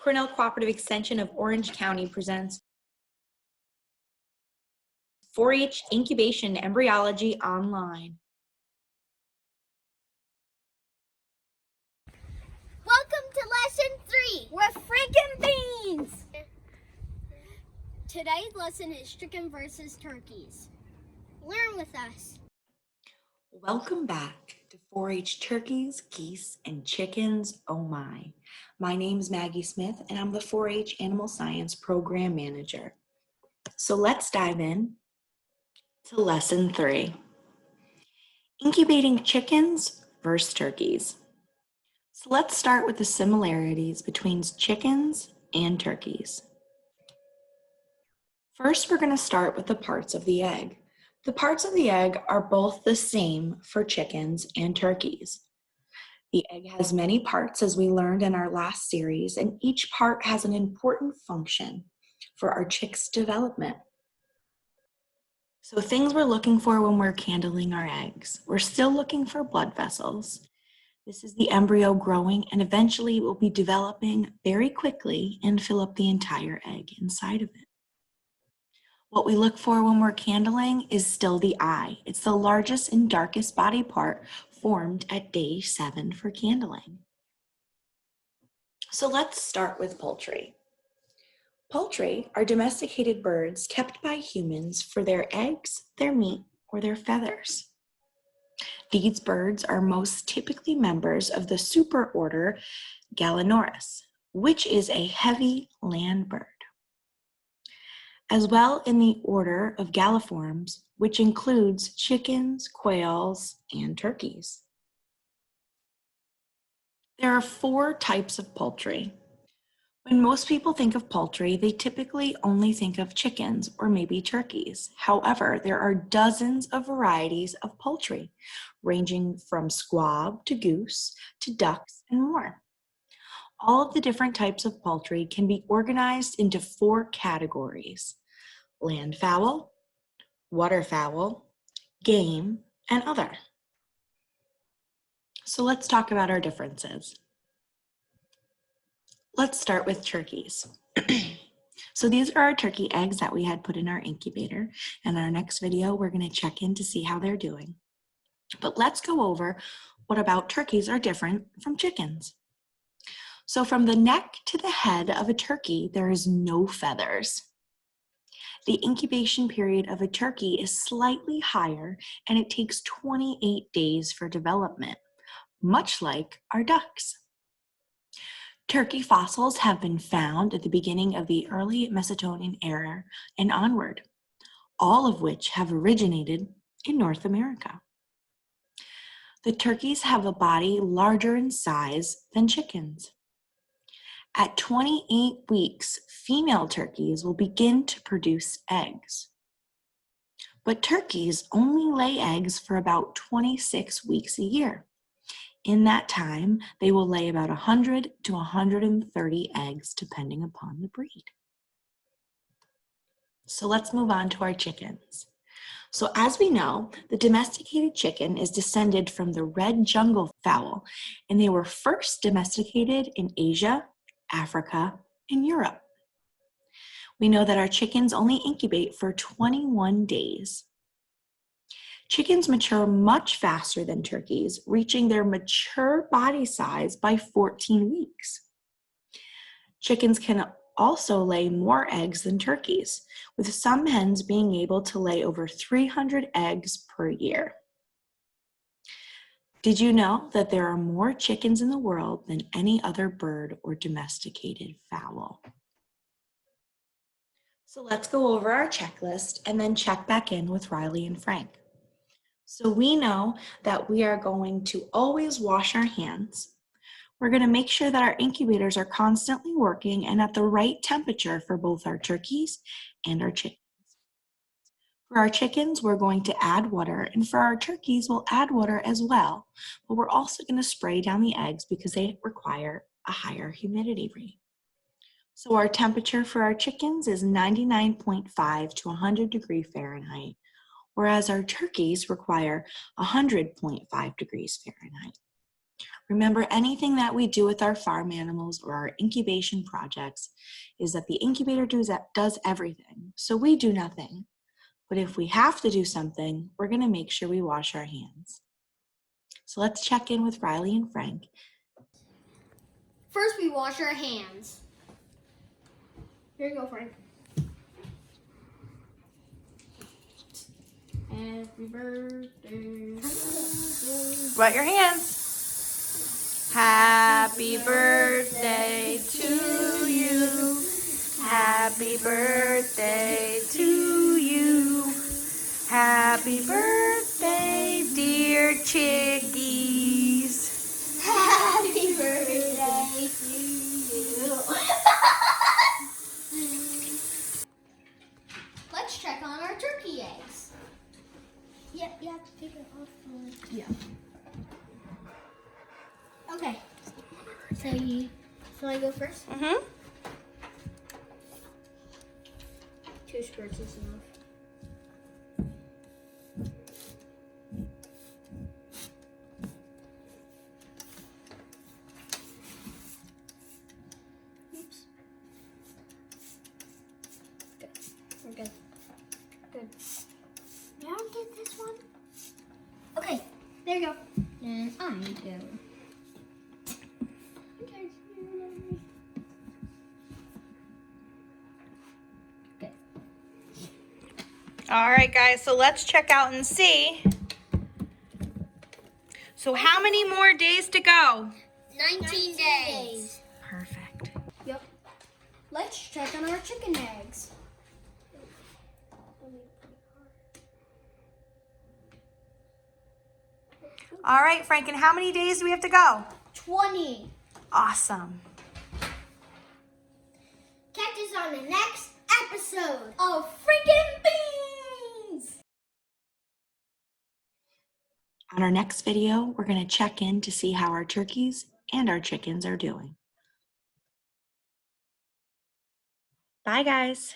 Cornell Cooperative Extension of Orange County presents 4-H Incubation and Embryology Online. Welcome to Lesson 3 with freaking beans! Today's lesson is chicken versus turkeys. Learn with us. Welcome back to 4-H Turkeys, Geese, and Chickens, oh my. My name is Maggie Smith and I'm the 4-H Animal Science Program Manager. So let's dive in to Lesson 3. Incubating chickens versus turkeys. So let's start with the similarities between chickens and turkeys. First, we're going to start with the parts of the egg. The parts of the egg are both the same for chickens and turkeys. The egg has many parts, as we learned in our last series, and each part has an important function for our chick's development. So things we're looking for when we're candling our eggs. We're still looking for blood vessels. This is the embryo growing and eventually it will be developing very quickly and fill up the entire egg inside of it. What we look for when we're candling is still the eye. It's the largest and darkest body part formed at day 7 for candling. So let's start with poultry. Poultry are domesticated birds kept by humans for their eggs, their meat, or their feathers. These birds are most typically members of the superorder Gallinoris, which is a heavy land bird, as well in the order of Galliforms, which includes chickens, quails, and turkeys. There are 4 types of poultry. When most people think of poultry, they typically only think of chickens or maybe turkeys. However, there are dozens of varieties of poultry, ranging from squab to goose to ducks and more. All of the different types of poultry can be organized into 4 categories: landfowl, waterfowl, game, and other. So let's talk about our differences. Let's start with turkeys. So these are our turkey eggs that we had put in our incubator. And in our next video, we're going to check in to see how they're doing. But let's go over what about turkeys are different from chickens. So from the neck to the head of a turkey, there is no feathers. The incubation period of a turkey is slightly higher and it takes 28 days for development, much like our ducks. Turkey fossils have been found at the beginning of the early Mesopotamian era and onward, all of which have originated in North America. The turkeys have a body larger in size than chickens. At 28 weeks, female turkeys will begin to produce eggs. But turkeys only lay eggs for about 26 weeks a year. In that time, they will lay about 100 to 130 eggs, depending upon the breed. So let's move on to our chickens. So as we know, the domesticated chicken is descended from the red jungle fowl, and they were first domesticated in Asia, Africa, and Europe. We know that our chickens only incubate for 21 days. Chickens mature much faster than turkeys, reaching their mature body size by 14 weeks. Chickens can also lay more eggs than turkeys, with some hens being able to lay over 300 eggs per year. Did you know that there are more chickens in the world than any other bird or domesticated fowl? So let's go over our checklist and then check back in with Riley and Frank. So we know that we are going to always wash our hands. We're going to make sure that our incubators are constantly working and at the right temperature for both our turkeys and our chickens. For our chickens, we're going to add water, and for our turkeys, we'll add water as well. But we're also going to spray down the eggs because they require a higher humidity rate. So our temperature for our chickens is 99.5 to 100 degrees Fahrenheit, whereas our turkeys require 100.5 degrees Fahrenheit. Remember, anything that we do with our farm animals or our incubation projects is that the incubator does everything, so we do nothing. But if we have to do something, we're going to make sure we wash our hands. So let's check in with Riley and Frank. First, we wash our hands. Here you go, Frank. Happy birthday. Wet your hands. Happy birthday to you. Happy birthday to you. Happy birthday, dear chickies. Happy birthday to you. Let's check on our turkey eggs. Yeah, you have to take it off. Yeah. Okay. So I go first? Mm-hmm. 2 squirts is enough. Oops. Good. We're good. Good. Now get this one. Okay. There you go. And I go. Okay. Good. All right, guys, so let's check out and see. So how many more days to go? 19 days. Perfect. Yep. Let's check on our chicken eggs. All right, Frank, and how many days do we have to go? 20. Awesome. Catch us on the next episode of Freaking Beans! On our next video, we're going to check in to see how our turkeys and our chickens are doing. Bye, guys.